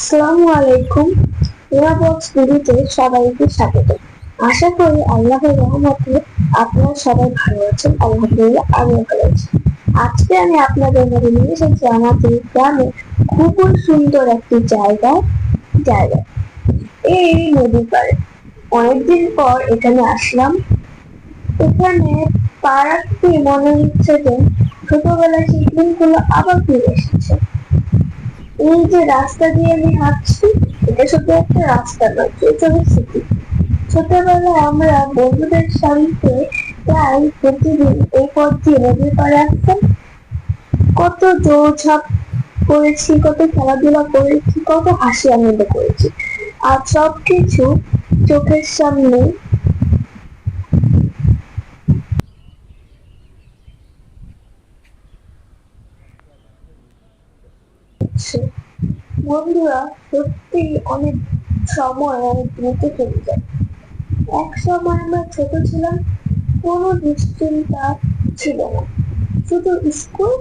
আসসালামু আলাইকুম। বক্স ভিডিওতে সবাইকে স্বাগত। আশা করি আল্লাহর রহমতে আপনারা সবাই ভালো আছেন। আলহামদুলিল্লাহ আমিও ভালো আছি। আজকে আমি আপনাদের মধ্যে নিয়ে এসেছি আমাদের গ্রামে খুবই সুন্দর একটি জায়গা। এই নদীর পাড়ে অনেকদিন পর এখানে আসলাম। এখানে পা রাখতে মনে হচ্ছে যে ছোটবেলার সেই দিনগুলো আবার ফিরে এসেছে। এই যে রাস্তা দিয়ে আমি হাঁটছি, এটা শুধু একটা রাস্তা নয়, এটা স্মৃতি। ছোটবেলায় আমরা বন্ধুদের সাথে প্রায় প্রতিদিন এই পথ দিয়ে নদীর পাড়ে আসতাম। কত দৌড়ঝাঁপ করেছি, কত খেলাধুলা করেছি, কত হাসি আনন্দ করেছি। আর সবকিছু চোখের সামনে বন্ধুরা, সত্যি অনেক সময় অনেক দ্রুত চলে যায়। এক সময় আমরা ছোট ছিলাম, কোনো দুশ্চিন্তা ছিল না, শুধু স্কুল,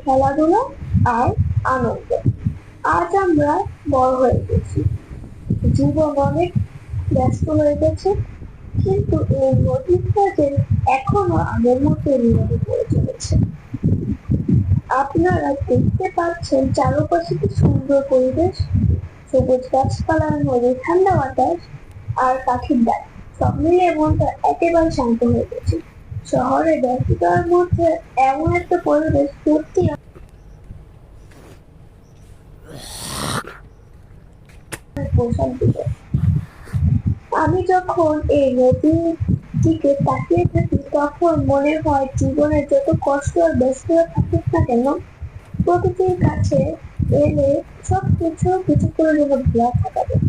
খেলাধুলা আর আনন্দ। আজ আমরা বড় হয়ে গেছি, জীবন অনেক ব্যস্ত হয়ে গেছে, কিন্তু এই নদীর কাজে এখনো আগের মতো নদী পড়ে চলেছে। আপনারা দেখতে পাচ্ছেন চারপাশে কি সুন্দর পরিবেশ, সবুজ গাছপালা, নদীর ঠান্ডা বাতাস আর পাখির ডাক, সব মিলিয়ে মনটা একেবারে শান্ত হয়ে গেছে। শহরে ব্যস্ততার মধ্যে এমন একটা পরিবেশ সত্যি প্রশান্তি দেয়। আমি যখন এই নদীর দিকে তাকিয়ে থাকি, তখন মনে হয় জীবনের যত কষ্ট আর ব্যস্ততা থাকুক না কেন, প্রকৃতির কাছে এলে সবকিছু কিছুক্ষণের জন্য ভুলা থাকা যায়।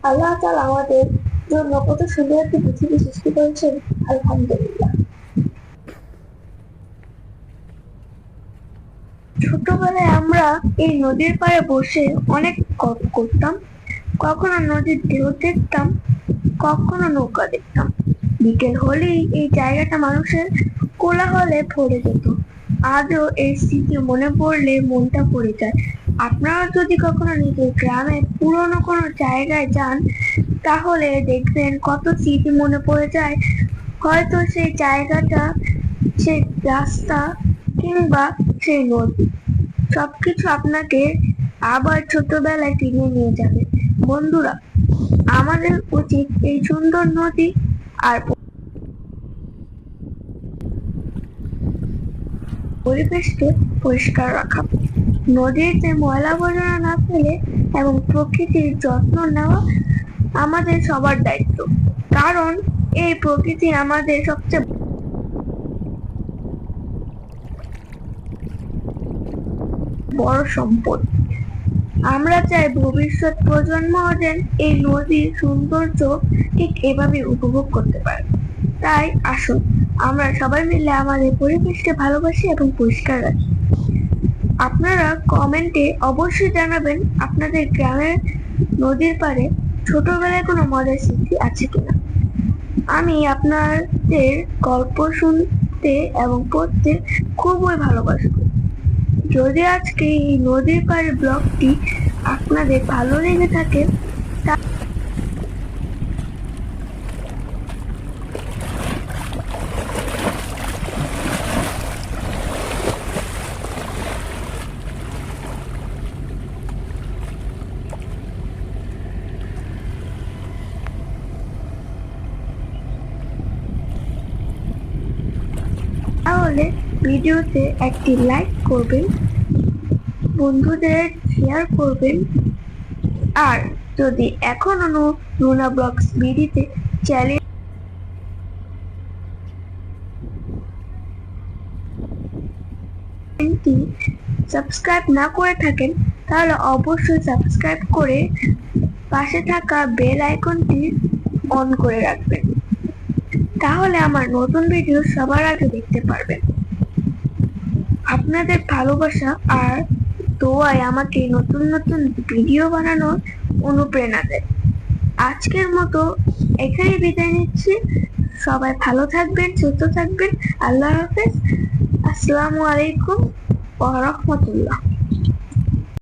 আল্লাহ তাআলা আমাদের জন্য কত সুন্দর একটি পৃথিবী সৃষ্টি করেছেন, আলহামদুলিল্লাহ। ছোটবেলায় আমরা এই নদীর পাড়ে বসে অনেক গল্প করতাম। কখনো নদীর ঢেউ দেখতাম, কখনো নৌকা দেখতাম। বিকেল হলেই এই জায়গাটা মানুষের কোলাহলে ভরে যেত। আজও এই স্মৃতি মনে পড়লে মনটা ভরে যায়। আপনারা যদি কখনো নিজের গ্রামে পুরনো কোনো জায়গায় যান, তাহলে দেখবেন কত স্মৃতি মনে পড়ে যায়। হয়তো সেই জায়গাটা, সেই রাস্তা কিংবা সেই নদী, সবকিছু আপনাকে আবার ছোটবেলায় ফিরিয়ে নিয়ে যাবে। বন্ধুরা, আমাদের উচিত এই সুন্দর নদী আর পরিবেশকে পরিষ্কার রাখা, নদীতে ময়লা আবর্জনা না ফেলে এবং প্রকৃতির যত্ন নেওয়া আমাদের সবার দায়িত্ব। কারণ এই প্রকৃতি আমাদের সবচেয়ে বড় সম্পদ। আমরা চাই ভবিষ্যৎ প্রজন্ম যেন এই নদীর সৌন্দর্য ঠিক এভাবে উপভোগ করতে পারে। তাই আসুন আমরা সবাই মিলে আমাদের পরিবেশকে ভালোবাসি এবং পরিষ্কার রাখি। আপনারা কমেন্টে অবশ্যই জানাবেন আপনাদের গ্রামের নদীর পাড়ে ছোটবেলায় কোনো মজার স্মৃতি আছে কিনা। আমি আপনাদের গল্প শুনতে এবং পড়তে খুবই ভালোবাসব। যদি আজকে এই নদীর পাড়ে ব্লগটি আপনাদের ভালো লেগে থাকে, তাহলে ভিডিওতে একটি লাইক করবেন, বন্ধুদের শেয়ার করবেন। আর যদি এখনো রুনা ব্লগস বিডিতে চ্যানেলটি সাবস্ক্রাইব না করে থাকেন, তাহলে অবশ্যই সাবস্ক্রাইব করে পাশে থাকা বেল আইকনটি অন করে রাখবেন। তাহলে আমার নতুন ভিডিও সবার আগে দেখতে পারবেন। আপনাদের ভালোবাসা আর দোয়ায় আমাকে নতুন নতুন ভিডিও বানানোর অনুপ্রেরণা দেয়। আজকের মতো এখানেই বিদায় নিচ্ছি। সবাই ভালো থাকবেন, সুস্থ থাকবেন। আল্লাহ হাফেজ। আসসালামু আলাইকুম ওয়া রাহমাতুল্লাহ।